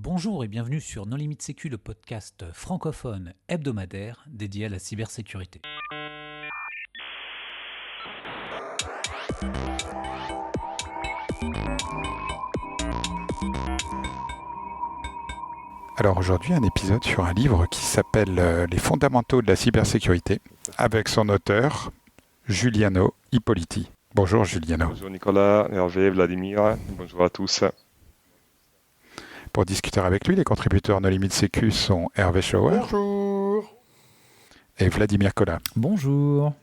Bonjour et bienvenue sur Non Limite Sécu, le podcast francophone hebdomadaire dédié à la cybersécurité. Alors aujourd'hui, un épisode sur un livre qui s'appelle Les fondamentaux de la cybersécurité, avec son auteur, Giuliano Ippoliti. Bonjour Giuliano. Bonjour Nicolas, Hervé, Vladimir, bonjour à tous. Pour discuter avec lui, les contributeurs No Limite Sécu sont Hervé Schauer Bonjour. et Vladimir Collat. Bonjour.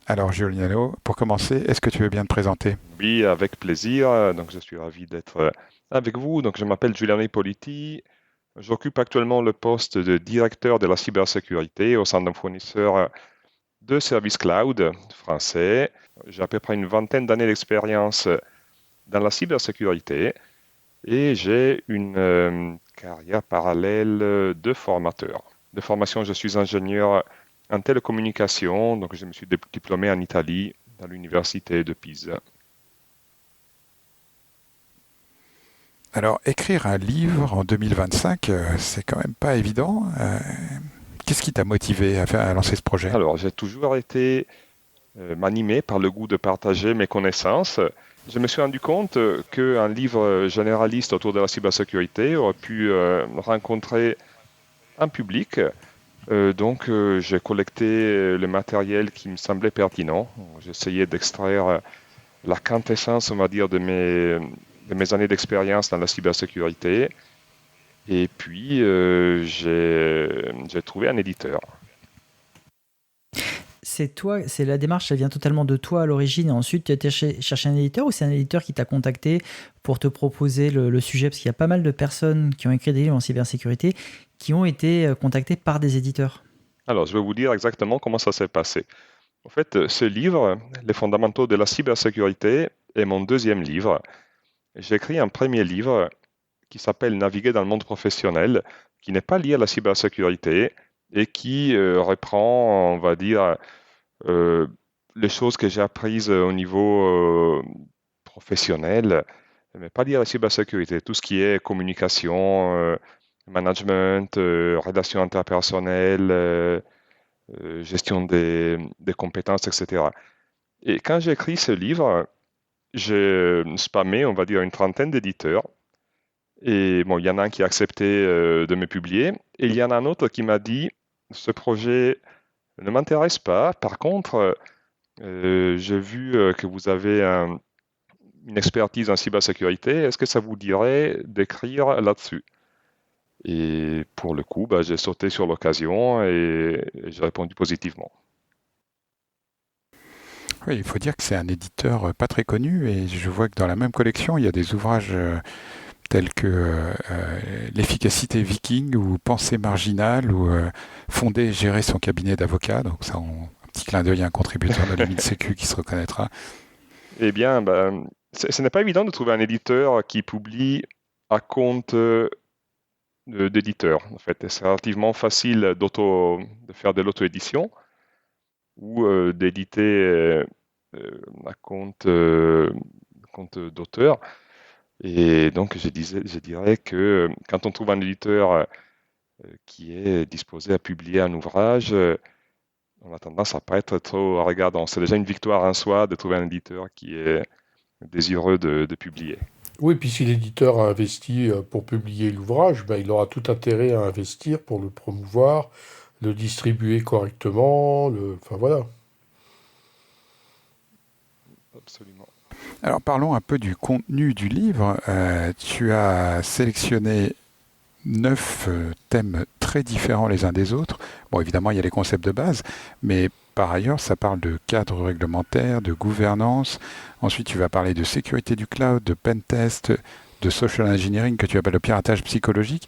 Alors Giuliano, pour commencer, est-ce que tu veux bien te présenter ? Oui, avec plaisir. Donc je suis ravi d'être avec vous. Donc je m'appelle Giuliano Ippoliti. J'occupe actuellement le poste de directeur de la cybersécurité au sein d'un fournisseur de services cloud français. J'ai à peu près une vingtaine d'années d'expérience dans la cybersécurité et j'ai une carrière parallèle de formateur. De formation, je suis ingénieur en télécommunication, donc je me suis diplômé en Italie, à l'université de Pise. Alors écrire un livre en 2025, c'est quand même pas évident. Qu'est-ce qui t'a motivé à lancer ce projet ? Alors, j'ai toujours été m'animer par le goût de partager mes connaissances. Je me suis rendu compte qu'un livre généraliste autour de la cybersécurité aurait pu rencontrer un public. Donc, j'ai collecté le matériel qui me semblait pertinent. J'ai essayé d'extraire la quintessence, on va dire, de mes années d'expérience dans la cybersécurité. Et puis, j'ai trouvé un éditeur. C'est la démarche, elle vient totalement de toi à l'origine et ensuite tu as été chercher un éditeur ou c'est un éditeur qui t'a contacté pour te proposer le sujet? Parce qu'il y a pas mal de personnes qui ont écrit des livres en cybersécurité qui ont été contactées par des éditeurs. Alors, je vais vous dire exactement comment ça s'est passé. En fait, ce livre, Les fondamentaux de la cybersécurité, est mon deuxième livre. J'ai écrit un premier livre qui s'appelle Naviguer dans le monde professionnel, qui n'est pas lié à la cybersécurité et qui reprend, on va dire, les choses que j'ai apprises au niveau professionnel, mais pas lié à la cybersécurité. Tout ce qui est communication, management, relations interpersonnelles, gestion des compétences, etc. Et quand j'ai écrit ce livre, j'ai spammé, on va dire, une trentaine d'éditeurs. Et bon, il y en a un qui a accepté de me publier. Et il y en a un autre qui m'a dit, ce projet ne m'intéresse pas. Par contre, j'ai vu que vous avez une expertise en cybersécurité. Est-ce que ça vous dirait d'écrire là-dessus? Et pour le coup, j'ai sauté sur l'occasion et j'ai répondu positivement. Oui, il faut dire que c'est un éditeur pas très connu et je vois que dans la même collection, il y a des ouvrages tels que L'efficacité viking ou Pensée marginale ou Fonder et gérer son cabinet d'avocat. Donc ça, un petit clin d'œil à un contributeur de la Limite Sécu qui se reconnaîtra. Eh bien, ce n'est pas évident de trouver un éditeur qui publie à compte d'éditeur. En fait, c'est relativement facile de faire de l'auto-édition ou d'éditer à compte d'auteur. Et donc, je dirais que quand on trouve un éditeur qui est disposé à publier un ouvrage, on a tendance à pas être trop regardant. C'est déjà une victoire en soi de trouver un éditeur qui est désireux de publier. Oui, puis si l'éditeur a investi pour publier l'ouvrage, il aura tout intérêt à investir pour le promouvoir, le distribuer correctement, enfin voilà. Absolument. Alors parlons un peu du contenu du livre. Tu as sélectionné 9 thèmes très différents les uns des autres. Bon, évidemment, il y a les concepts de base, mais par ailleurs, ça parle de cadre réglementaire, de gouvernance. Ensuite, tu vas parler de sécurité du cloud, de pentest, de social engineering que tu appelles le piratage psychologique.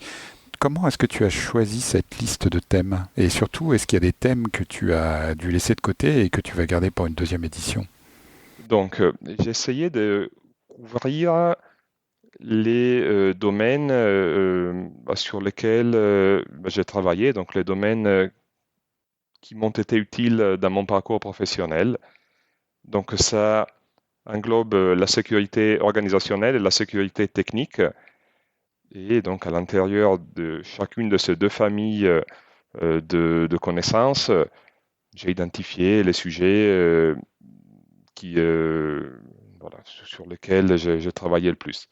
Comment est-ce que tu as choisi cette liste de thèmes ? Et surtout, est-ce qu'il y a des thèmes que tu as dû laisser de côté et que tu vas garder pour une deuxième édition ? Donc, j'ai essayé de couvrir les domaines sur lesquels j'ai travaillé, donc les domaines qui m'ont été utiles dans mon parcours professionnel. Donc, ça englobe la sécurité organisationnelle et la sécurité technique. Et donc, à l'intérieur de chacune de ces deux familles de connaissances, j'ai identifié les sujets qui, voilà, sur lesquels j'ai travaillé le plus.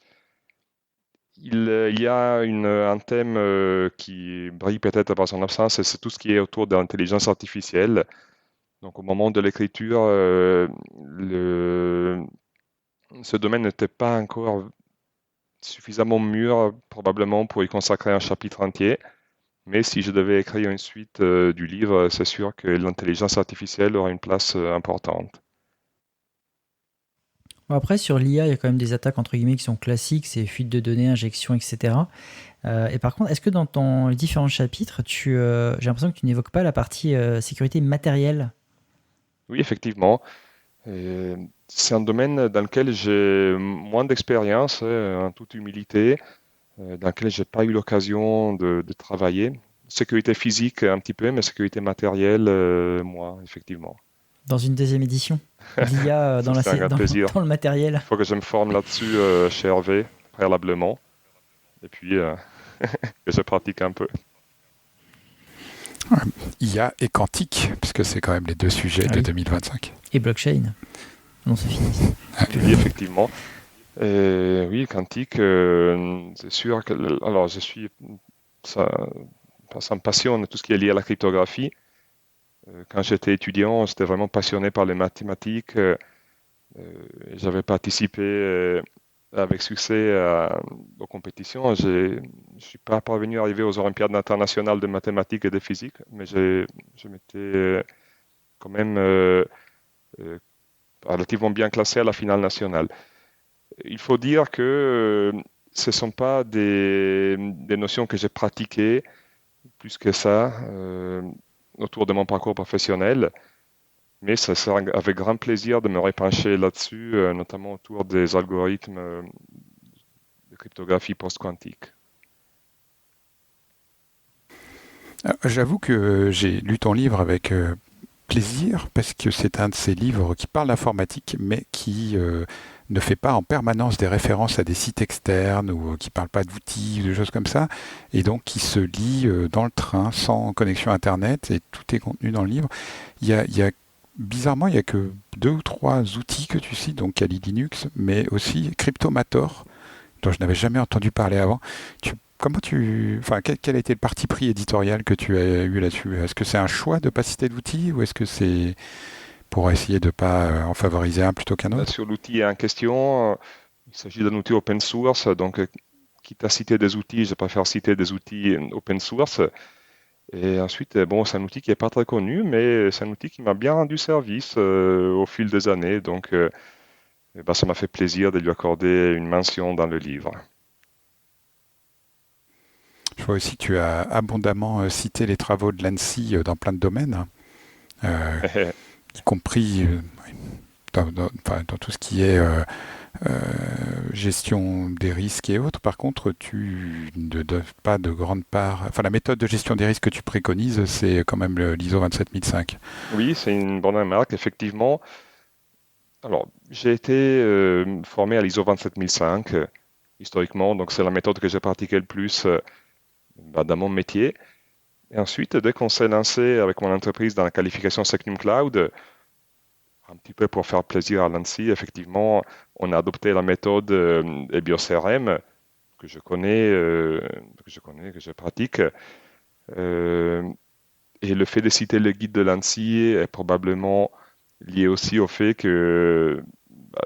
Il y a un thème qui brille peut-être par son absence, et c'est tout ce qui est autour de l'intelligence artificielle. Donc, au moment de l'écriture, ce domaine n'était pas encore suffisamment mûr, probablement, pour y consacrer un chapitre entier. Mais si je devais écrire une suite du livre, c'est sûr que l'intelligence artificielle aura une place importante. Bon, après, sur l'IA, il y a quand même des attaques entre guillemets qui sont classiques, c'est fuite de données, injection, etc. Et par contre, est-ce que dans les différents chapitres, j'ai l'impression que tu n'évoques pas la partie sécurité matérielle? Oui, effectivement. C'est un domaine dans lequel j'ai moins d'expérience, en toute humilité, dans lequel j'ai pas eu l'occasion de travailler. Sécurité physique un petit peu, mais sécurité matérielle, moins, effectivement. Dans une deuxième édition d'IA Ça, c'est un grand plaisir. dans le matériel. Il faut que je me forme là-dessus chez Hervé, préalablement, et puis que je pratique un peu. IA et quantique, puisque c'est quand même les deux sujets Ah de oui. 2025. Et blockchain. Non, c'est fini. Oui, effectivement. Oui, quantique, c'est sûr que. Alors, ça me passionne tout ce qui est lié à la cryptographie. Quand j'étais étudiant, j'étais vraiment passionné par les mathématiques. J'avais participé avec succès aux compétitions. Je ne suis pas parvenu à arriver aux Olympiades internationales de mathématiques et de physique, mais je m'étais quand même relativement bien classé à la finale nationale. Il faut dire que ce ne sont pas des notions que j'ai pratiquées plus que ça autour de mon parcours professionnel, mais ça sera avec grand plaisir de me repencher là-dessus, notamment autour des algorithmes de cryptographie post-quantique. J'avoue que j'ai lu ton livre avec plaisir, parce que c'est un de ces livres qui parle d'informatique, mais qui ne fait pas en permanence des références à des sites externes ou qui ne parle pas d'outils ou de choses comme ça, et donc qui se lit dans le train sans connexion Internet, et tout est contenu dans le livre. Bizarrement, il n'y a que 2 ou 3 outils que tu cites, donc Kali Linux, mais aussi Cryptomator, dont je n'avais jamais entendu parler avant. Quel a été le parti pris éditorial que tu as eu là-dessus? Est-ce que c'est un choix de ne pas citer d'outils, ou est-ce que c'est pour essayer de ne pas en favoriser un plutôt qu'un autre? Sur l'outil en question, il s'agit d'un outil open source, donc quitte à citer des outils, je préfère citer des outils open source. Et ensuite, bon, c'est un outil qui n'est pas très connu, mais c'est un outil qui m'a bien rendu service au fil des années. Donc, ça m'a fait plaisir de lui accorder une mention dans le livre. Je vois aussi que tu as abondamment cité les travaux de l'ANSSI dans plein de domaines, y compris dans tout ce qui est gestion des risques et autres. Par contre, tu ne donnes pas de grande part. Enfin, la méthode de gestion des risques que tu préconises, c'est quand même l'ISO 27005. Oui, c'est une bonne remarque, effectivement. Alors, j'ai été formé à l'ISO 27005, historiquement, donc c'est la méthode que j'ai pratiquée le plus dans mon métier. Et ensuite, dès qu'on s'est lancé avec mon entreprise dans la qualification Secnum Cloud, un petit peu pour faire plaisir à l'ANSSI, effectivement, on a adopté la méthode EBIOS-CRM, que je connais, que je pratique. Et le fait de citer le guide de l'ANSSI est probablement lié aussi au fait que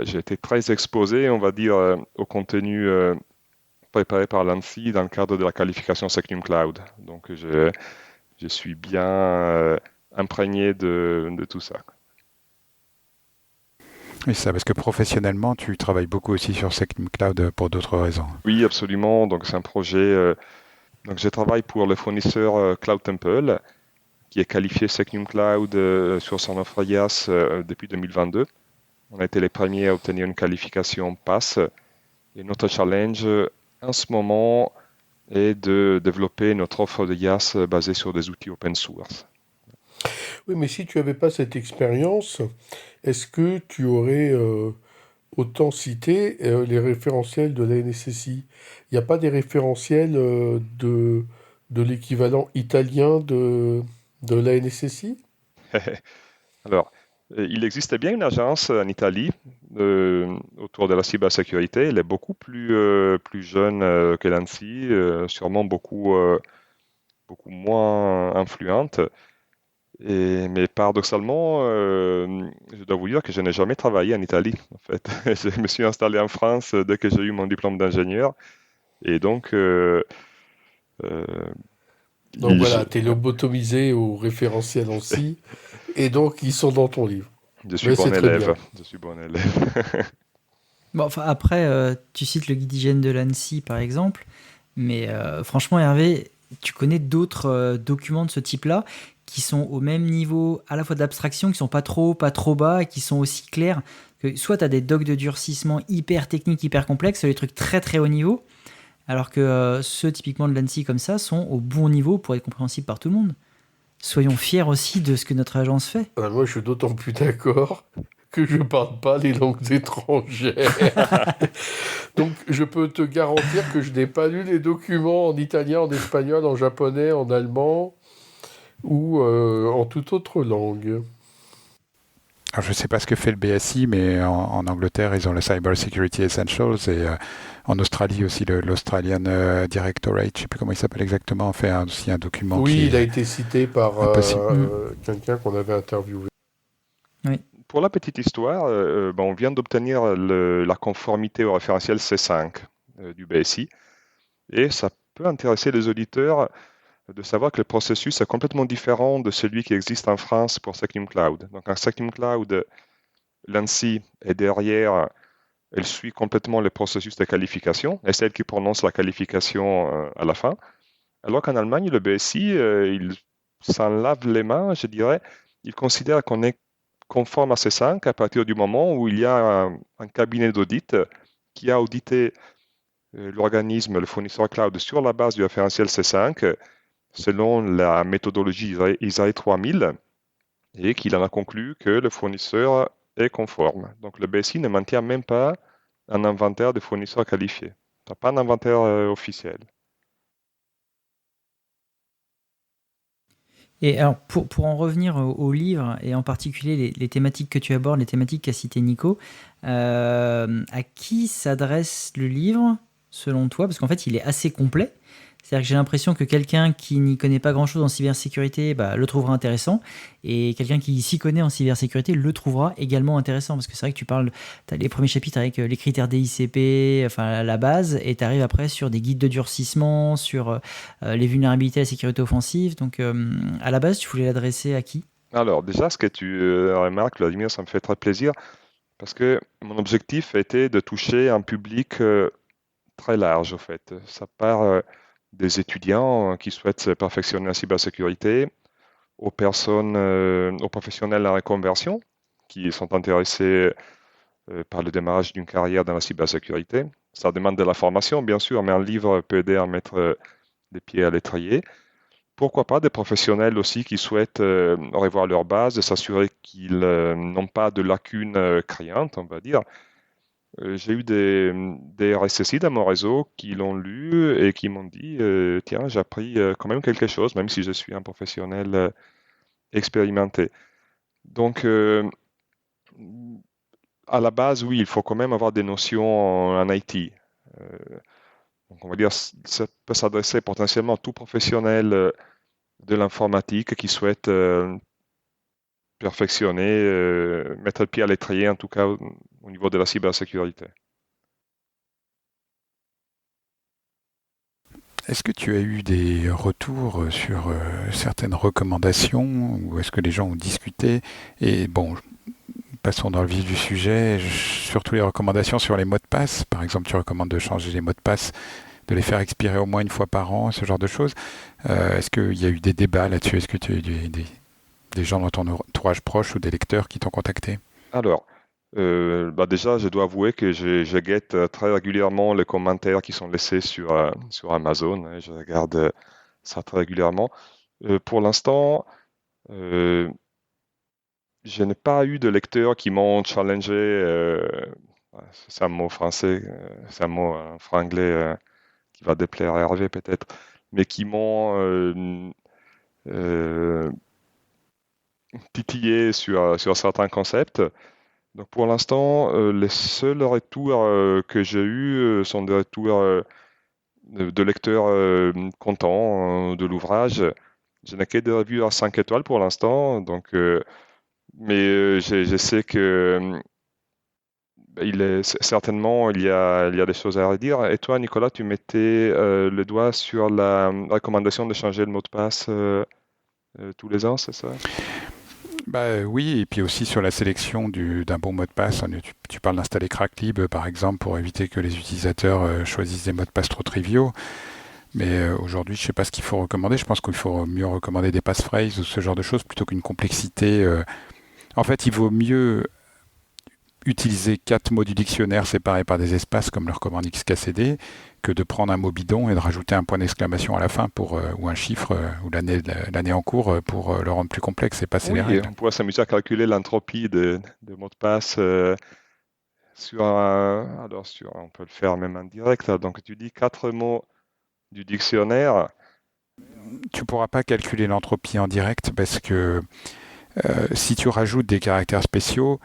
j'ai été très exposé, on va dire, au contenu préparé par l'ANSSI dans le cadre de la qualification Secnum Cloud. Donc, je suis bien imprégné de tout ça. Oui, ça, parce que professionnellement, tu travailles beaucoup aussi sur Secnum Cloud pour d'autres raisons. Oui, absolument. Donc, c'est un projet. Donc, je travaille pour le fournisseur Cloud Temple, qui est qualifié Secnum Cloud sur son offre IaaS depuis 2022. On a été les premiers à obtenir une qualification PASS. Et notre challenge en ce moment est de développer notre offre de IaaS basée sur des outils open source. Oui, mais si tu n'avais pas cette expérience, est-ce que tu aurais autant citer les référentiels de la NSSI. Il n'y a pas des référentiels de l'équivalent italien de la NSSI? Alors, il existait bien une agence en Italie autour de la cybersécurité. Elle est beaucoup plus jeune que l'ANSSI, sûrement beaucoup moins influente. Mais paradoxalement, je dois vous dire que je n'ai jamais travaillé en Italie, en fait. Je me suis installé en France dès que j'ai eu mon diplôme d'ingénieur. Et donc, Donc voilà, je, tu es lobotomisé au référentiel ANSI, et donc ils sont dans ton livre. je suis Mais c'est bon très élève. bien. Je suis bon élève. Bon, enfin, après, tu cites le guide d'hygiène de l'ANSSI, par exemple, mais franchement, Hervé, tu connais d'autres documents de ce type-là qui sont au même niveau à la fois d'abstraction, qui sont pas trop pas trop bas, et qui sont aussi clairs. Que soit tu as des docs de durcissement hyper techniques, hyper complexes, soit des trucs très très haut niveau, alors que ceux typiquement de l'ANSSI comme ça sont au bon niveau pour être compréhensibles par tout le monde. Soyons fiers aussi de ce que notre agence fait. Moi, je suis d'autant plus d'accord que je ne parle pas les langues étrangères. Donc, je peux te garantir que je n'ai pas lu les documents en italien, en espagnol, en japonais, en allemand ou en toute autre langue. Alors, je ne sais pas ce que fait le BSI, mais en Angleterre, ils ont le Cyber Security Essentials et en Australie aussi l'Australian Directorate, je ne sais plus comment il s'appelle exactement, fait aussi un document Oui, qui il a est été cité par impossible. quelqu'un qu'on avait interviewé. Pour la petite histoire, on vient d'obtenir la conformité au référentiel C5 du BSI et ça peut intéresser les auditeurs de savoir que le processus est complètement différent de celui qui existe en France pour Secnum Cloud. Donc, en Secnum Cloud, l'ANSSI est derrière, elle suit complètement le processus de qualification et c'est elle qui prononce la qualification à la fin. Alors qu'en Allemagne, le BSI, il s'en lave les mains, je dirais. Il considère qu'on est conforme à C5 à partir du moment où il y a un cabinet d'audit qui a audité l'organisme, le fournisseur cloud, sur la base du référentiel C5 selon la méthodologie ISAE 3000 et qu'il en a conclu que le fournisseur est conforme. Donc le BSI ne maintient même pas un inventaire de fournisseurs qualifiés. Il n'a pas un inventaire officiel. Et alors, pour en revenir au livre, et en particulier les thématiques que tu abordes, les thématiques qu'a cité Nico, à qui s'adresse le livre, selon toi? Parce qu'en fait, il est assez complet. C'est-à-dire que j'ai l'impression que quelqu'un qui n'y connaît pas grand-chose en cybersécurité le trouvera intéressant, et quelqu'un qui s'y connaît en cybersécurité le trouvera également intéressant, parce que c'est vrai que tu as les premiers chapitres avec les critères DICP, enfin la base, et tu arrives après sur des guides de durcissement, sur les vulnérabilités à la sécurité offensive. Donc à la base, tu voulais l'adresser à qui? Alors déjà, ce que tu remarques, Vladimir, ça me fait très plaisir parce que mon objectif était de toucher un public très large, au fait. Ça part des étudiants qui souhaitent se perfectionner en cybersécurité, aux personnes, aux professionnels en reconversion qui sont intéressés par le démarrage d'une carrière dans la cybersécurité. Ça demande de la formation, bien sûr, mais un livre peut aider à mettre des pieds à l'étrier. Pourquoi pas des professionnels aussi qui souhaitent revoir leur base et s'assurer qu'ils n'ont pas de lacunes criantes, on va dire. J'ai eu des RSSI dans mon réseau qui l'ont lu et qui m'ont dit tiens, j'ai appris quand même quelque chose, même si je suis un professionnel expérimenté. Donc, à la base, oui, il faut quand même avoir des notions en IT. Donc, on va dire, ça peut s'adresser potentiellement à tout professionnel de l'informatique qui souhaite perfectionner, mettre le pied à l'étrier, en tout cas au niveau de la cybersécurité. Est-ce que tu as eu des retours sur certaines recommandations ou est-ce que les gens ont discuté? Et bon, passons dans le vif du sujet, surtout les recommandations sur les mots de passe. Par exemple, tu recommandes de changer les mots de passe, de les faire expirer au moins une fois par an, ce genre de choses. Est-ce qu'il y a eu des débats là-dessus? Est-ce que tu as eu des gens dans ton entourage proche ou des lecteurs qui t'ont contacté? Alors, déjà, je dois avouer que je guette très régulièrement les commentaires qui sont laissés sur Amazon. Hein, je regarde ça très régulièrement. Pour l'instant, je n'ai pas eu de lecteurs qui m'ont challengé c'est un mot français, c'est un mot franglais qui va déplaire à Hervé peut-être, mais qui m'ont titillé sur certains concepts. Donc pour l'instant, les seuls retours que j'ai eus sont des retours de lecteurs contents de l'ouvrage. Je n'ai que des revues à 5 étoiles pour l'instant, donc, mais je sais que certainement il y a des choses à redire. Et toi, Nicolas, tu mettais le doigt sur la recommandation de changer le mot de passe tous les ans, c'est ça? Oui, et puis aussi sur la sélection d'un bon mot de passe. Tu parles d'installer Cracklib, par exemple, pour éviter que les utilisateurs choisissent des mots de passe trop triviaux. Mais aujourd'hui, je ne sais pas ce qu'il faut recommander. Je pense qu'il faut mieux recommander des passphrases ou ce genre de choses plutôt qu'une complexité. En fait, il vaut mieux utiliser 4 mots du dictionnaire séparés par des espaces comme le recommande XKCD que de prendre un mot bidon et de rajouter un point d'exclamation à la fin ou un chiffre ou l'année en cours pour le rendre plus complexe et passer les règles. On pourrait s'amuser à calculer l'entropie de mots de passe on peut le faire même en direct. Donc tu dis 4 mots du dictionnaire. Tu ne pourras pas calculer l'entropie en direct parce que si tu rajoutes des caractères spéciaux,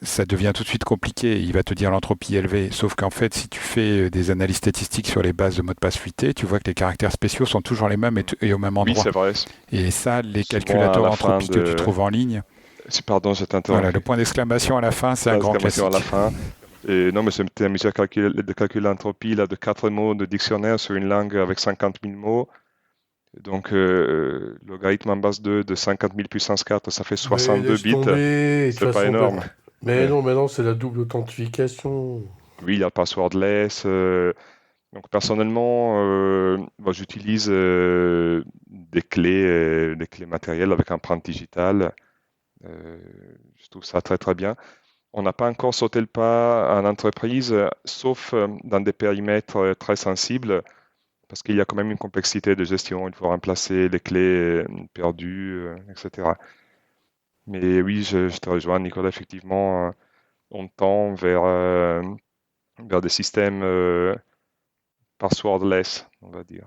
ça devient tout de suite compliqué. Il va te dire l'entropie élevée. Sauf qu'en fait, si tu fais des analyses statistiques sur les bases de mots de passe fuités, tu vois que les caractères spéciaux sont toujours les mêmes et au même endroit. Oui, c'est vrai. Et ça, les calculateurs d'entropie que tu trouves en ligne... Pardon, je t'interromps. Voilà, le point d'exclamation à la fin, c'est un grand classique. À la fin. Et non, mais je m'étais amusé à calculer l'entropie de 4 mots de dictionnaire sur une langue avec 50 000 mots. Donc, logarithme en base 2 de 50 000 puissance 4, ça fait 62 bits. C'est pas énorme. Mais non, c'est la double authentification. Oui, il y a le passwordless. Donc personnellement, j'utilise des clés matérielles avec empreinte digitale. Je trouve ça très très bien. On n'a pas encore sauté le pas en entreprise, sauf dans des périmètres très sensibles, parce qu'il y a quand même une complexité de gestion. Il faut remplacer les clés perdues, etc. Mais oui, je te rejoins, Nicolas, effectivement, on tend vers des systèmes passwordless, on va dire.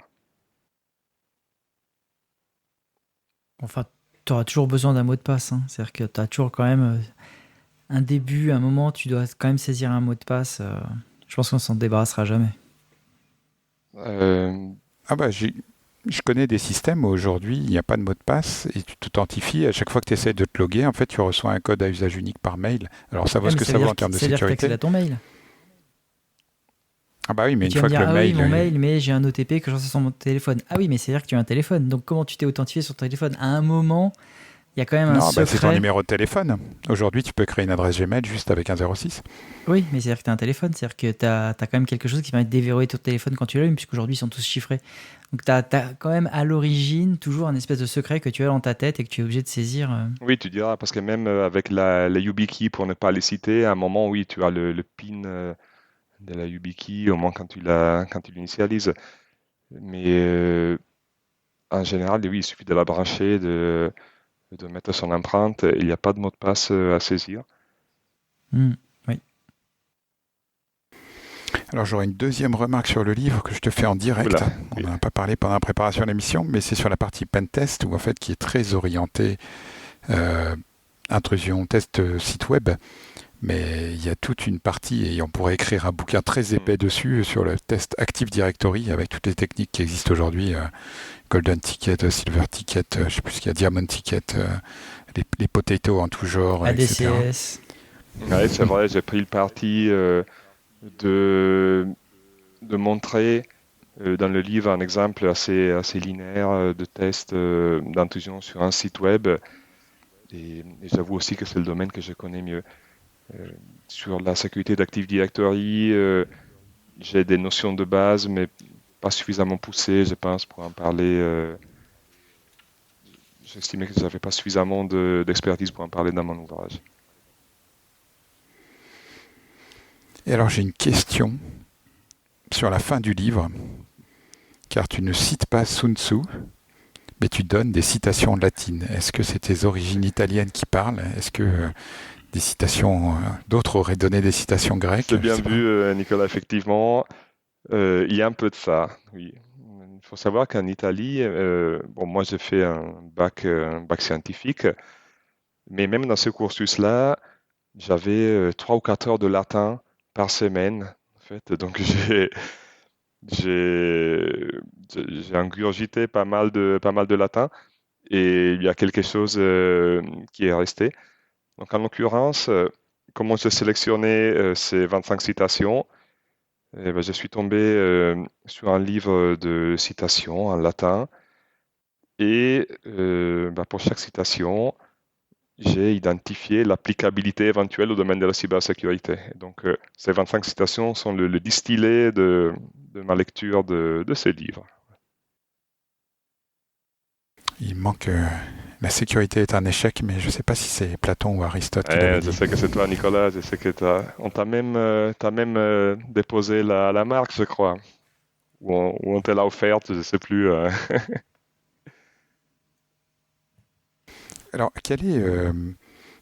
Enfin, tu auras toujours besoin d'un mot de passe. Hein. C'est-à-dire que tu as toujours quand même un début, un moment, tu dois quand même saisir un mot de passe. Je pense qu'on s'en débarrassera jamais. Je connais des systèmes où aujourd'hui, il n'y a pas de mot de passe et tu t'authentifies. À chaque fois que tu essaies de te loguer, en fait, tu reçois un code à usage unique par mail. Alors, ça vaut ce que ça vaut en termes de sécurité. C'est-à-dire que tu accèdes à ton mail. Ah bah oui, mais une fois que le mail... mon mail, mais j'ai un OTP que j'en sais sur mon téléphone. Ah oui, mais c'est-à-dire que tu as un téléphone. Donc, comment tu t'es authentifié sur ton téléphone? À un moment, il y a quand même un secret. C'est ton numéro de téléphone. Aujourd'hui, tu peux créer une adresse Gmail juste avec un 06. Oui, mais c'est-à-dire que tu as un téléphone. C'est-à-dire que tu as quand même quelque chose qui va déverrouiller ton téléphone quand tu l'allumes, puisqu'aujourd'hui, ils sont tous chiffrés. Donc, tu as quand même à l'origine toujours un espèce de secret que tu as dans ta tête et que tu es obligé de saisir. Oui, tu diras, parce que même avec la YubiKey, pour ne pas les citer, à un moment, oui, tu as le PIN de la YubiKey, au moins quand tu l'initialises. Mais en général, oui, il suffit de la brancher, de mettre son empreinte, il n'y a pas de mot de passe à saisir. Oui. Alors j'aurais une deuxième remarque sur le livre que je te fais en direct. Oula, on n'en a pas parlé pendant la préparation de l'émission, mais c'est sur la partie pentest, où en fait qui est très orientée intrusion, test site web. Mais il y a toute une partie, et on pourrait écrire un bouquin très épais dessus, sur le test Active Directory, avec toutes les techniques qui existent aujourd'hui, Golden Ticket, Silver Ticket, je ne sais plus ce qu'il y a, Diamond Ticket, les potatoes en tout genre, ADCS. etc. Oui, c'est vrai, j'ai pris le parti de montrer dans le livre un exemple assez linéaire de test d'intrusion sur un site web. Et j'avoue aussi que c'est le domaine que je connais mieux. Sur la sécurité d'Active Directory, j'ai des notions de base, mais pas suffisamment poussées, je pense, pour en parler. J'estimais que je n'avais pas suffisamment d'expertise pour en parler dans mon ouvrage. Et alors j'ai une question sur la fin du livre, car tu ne cites pas Sun Tzu, mais tu donnes des citations latines. Est-ce que c'est tes origines italiennes qui parlent? Est-ce que des citations, d'autres auraient donné des citations grecques. C'est bien je sais vu, Nicolas, effectivement. Il y a un peu de ça, oui. Il faut savoir qu'en Italie, bon, moi j'ai fait un bac scientifique, mais même dans ce cursus-là, j'avais 3 ou 4 heures de latin par semaine, en fait. Donc j'ai, j'ai ingurgité pas mal de latin et il y a quelque chose qui est resté. Donc en l'occurrence, comment j'ai sélectionné ces 25 citations? Eh ben, je suis tombé sur un livre de citations en latin et bah, pour chaque citation, j'ai identifié l'applicabilité éventuelle au domaine de la cybersécurité. Donc, ces 25 citations sont le distillé de ma lecture de ces livres. Il manque. La sécurité est un échec, mais je ne sais pas si c'est Platon ou Aristote qui l'avait Je dit. sais que c'est toi, Nicolas. Je sais que on t'a même déposé la marque, je crois. Ou on te l'a offerte, je ne sais plus. Alors,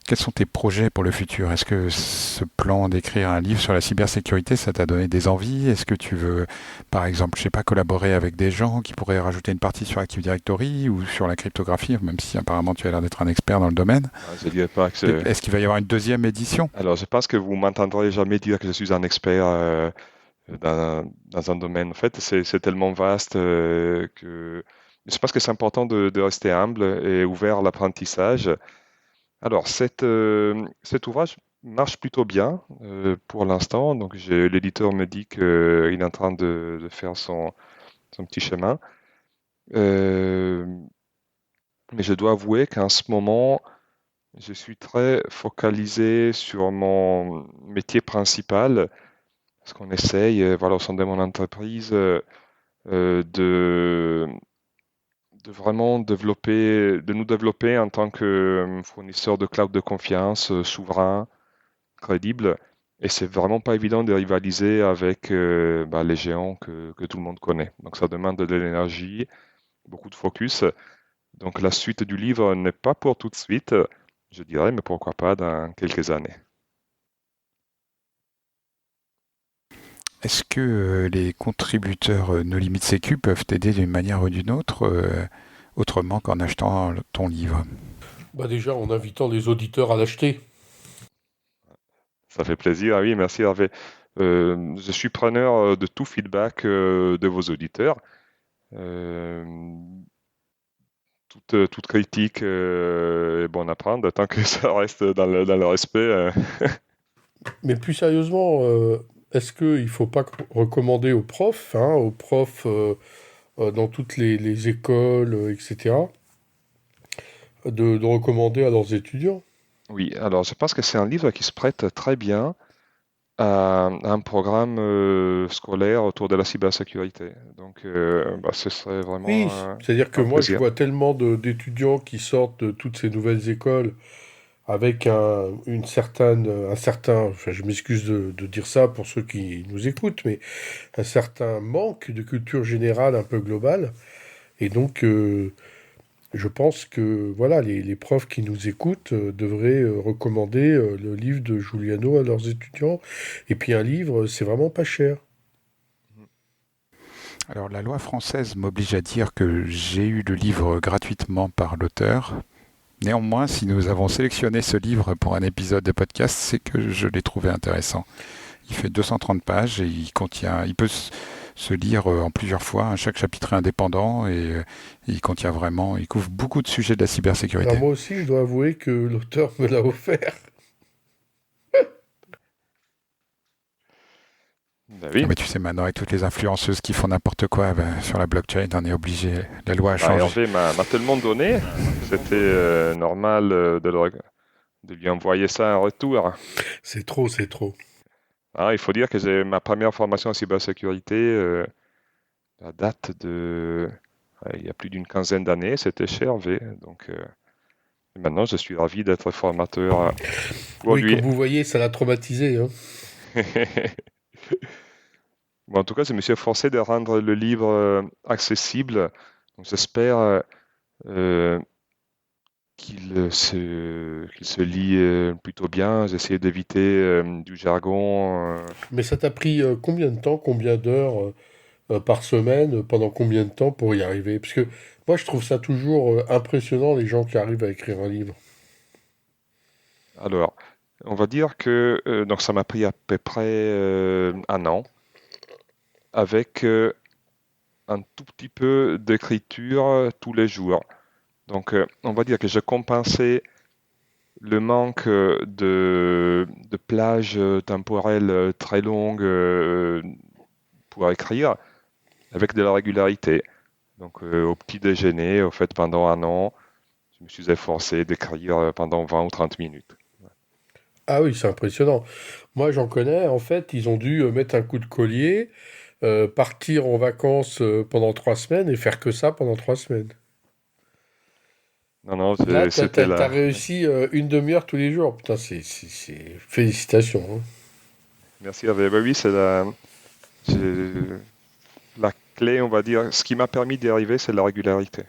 quels sont tes projets pour le futur? Est-ce que ce plan d'écrire un livre sur la cybersécurité, ça t'a donné des envies? Est-ce que tu veux, par exemple, je sais pas, collaborer avec des gens qui pourraient rajouter une partie sur Active Directory ou sur la cryptographie, même si apparemment tu as l'air d'être un expert dans le domaine? Je ne dirais pas que c'est... Est-ce qu'il va y avoir une deuxième édition? Alors, je pense que vous m'entendrez jamais dire que je suis un expert dans un domaine. En fait, c'est tellement vaste que je pense que c'est important de rester humble et ouvert à l'apprentissage. Alors, cet ouvrage marche plutôt bien pour l'instant. Donc, l'éditeur me dit qu'il est en train de faire son petit chemin. Mais je dois avouer qu'en ce moment, je suis très focalisé sur mon métier principal, parce qu'on essaye, voilà, au sein de mon entreprise, de vraiment de nous développer en tant que fournisseur de cloud de confiance, souverain, crédible. Et c'est vraiment pas évident de rivaliser avec les géants que tout le monde connaît. Donc ça demande de l'énergie, beaucoup de focus. Donc la suite du livre n'est pas pour tout de suite, je dirais, mais pourquoi pas dans quelques années. Est-ce que les contributeurs No Limit Sécu peuvent t'aider d'une manière ou d'une autre, autrement qu'en achetant ton livre? Bah déjà, en invitant les auditeurs à l'acheter. Ça fait plaisir. Ah oui, merci Hervé. Je suis preneur de tout feedback de vos auditeurs. Toute critique est bonne à prendre, tant que ça reste dans le respect. Mais plus sérieusement, est-ce qu'il ne faut pas recommander aux profs, dans toutes les écoles, etc., de recommander à leurs étudiants? Oui, alors je pense que c'est un livre qui se prête très bien à un programme scolaire autour de la cybersécurité. Donc, ce serait vraiment Oui, c'est-à-dire que un moi, je plaisir. vois tellement d'étudiants qui sortent de toutes ces nouvelles écoles avec un certain, enfin, je m'excuse de dire ça pour ceux qui nous écoutent, mais un certain manque de culture générale un peu globale. Et donc, je pense que voilà, les profs qui nous écoutent devraient recommander le livre de Giuliano à leurs étudiants. Et puis un livre, c'est vraiment pas cher. Alors, la loi française m'oblige à dire que j'ai eu le livre gratuitement par l'auteur. Néanmoins, si nous avons sélectionné ce livre pour un épisode de podcast, c'est que je l'ai trouvé intéressant. Il fait 230 pages et il peut se lire en plusieurs fois. Chaque chapitre est indépendant et il couvre beaucoup de sujets de la cybersécurité. Alors moi aussi, je dois avouer que l'auteur me l'a offert. Ben oui. Mais tu sais, maintenant, avec toutes les influenceuses qui font n'importe quoi sur la blockchain, on est obligé. La loi a changé. Hervé m'a tellement donné, c'était normal de lui envoyer ça en retour. C'est trop, c'est trop. Il faut dire que j'ai ma première formation en cybersécurité, la date il y a plus d'une quinzaine d'années, c'était chez Hervé. Donc maintenant, je suis ravi d'être formateur pour Oui, lui. comme vous voyez, ça l'a traumatisé, hein. Bon, en tout cas, je me suis efforcé de rendre le livre accessible. Donc, j'espère qu'il se lit plutôt bien. J'ai essayé d'éviter du jargon. Mais ça t'a pris combien de temps, combien d'heures par semaine, pendant combien de temps pour y arriver? Parce que moi, je trouve ça toujours impressionnant, les gens qui arrivent à écrire un livre. Alors, on va dire que donc ça m'a pris à peu près un an, avec un tout petit peu d'écriture tous les jours. Donc, on va dire que je compensais le manque de plages temporelles très longues pour écrire avec de la régularité. Donc, au petit déjeuner, au fait, pendant un an, je me suis efforcé d'écrire pendant 20 ou 30 minutes. Ah oui, c'est impressionnant. Moi, j'en connais, en fait, ils ont dû mettre un coup de collier, partir en vacances pendant 3 semaines et faire que ça pendant 3 semaines. Non, Là, c'était t'as là. réussi une demi-heure tous les jours. Putain, félicitations, hein. Merci Hervé. Bah oui, c'est la clé, on va dire. Ce qui m'a permis d'y arriver, c'est la régularité.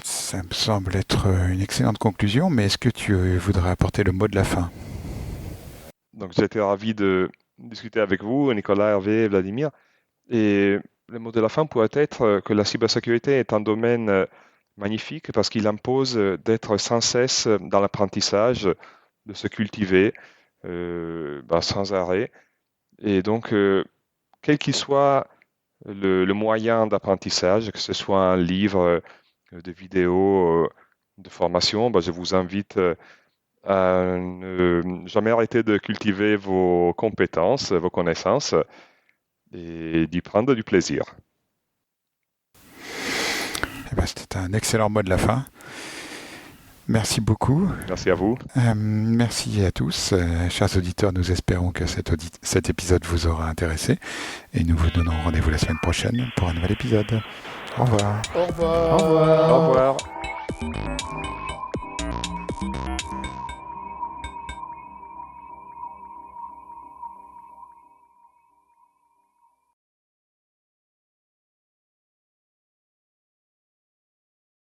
Ça me semble être une excellente conclusion, mais est-ce que tu voudrais apporter le mot de la fin? Donc j'ai été ravi de discuter avec vous, Nicolas, Hervé, Vladimir. Et le mot de la fin pourrait être que la cybersécurité est un domaine magnifique parce qu'il impose d'être sans cesse dans l'apprentissage, de se cultiver sans arrêt. Et donc, quel qu'il soit le moyen d'apprentissage, que ce soit un livre, des vidéos, de formation, je vous invite à ne jamais arrêter de cultiver vos compétences, vos connaissances et d'y prendre du plaisir. Eh ben, c'était un excellent mot de la fin. Merci beaucoup. Merci à vous. Merci à tous. Chers auditeurs, nous espérons que cet épisode vous aura intéressé et nous vous donnons rendez-vous la semaine prochaine pour un nouvel épisode. Au revoir. Au revoir. Au revoir. Au revoir.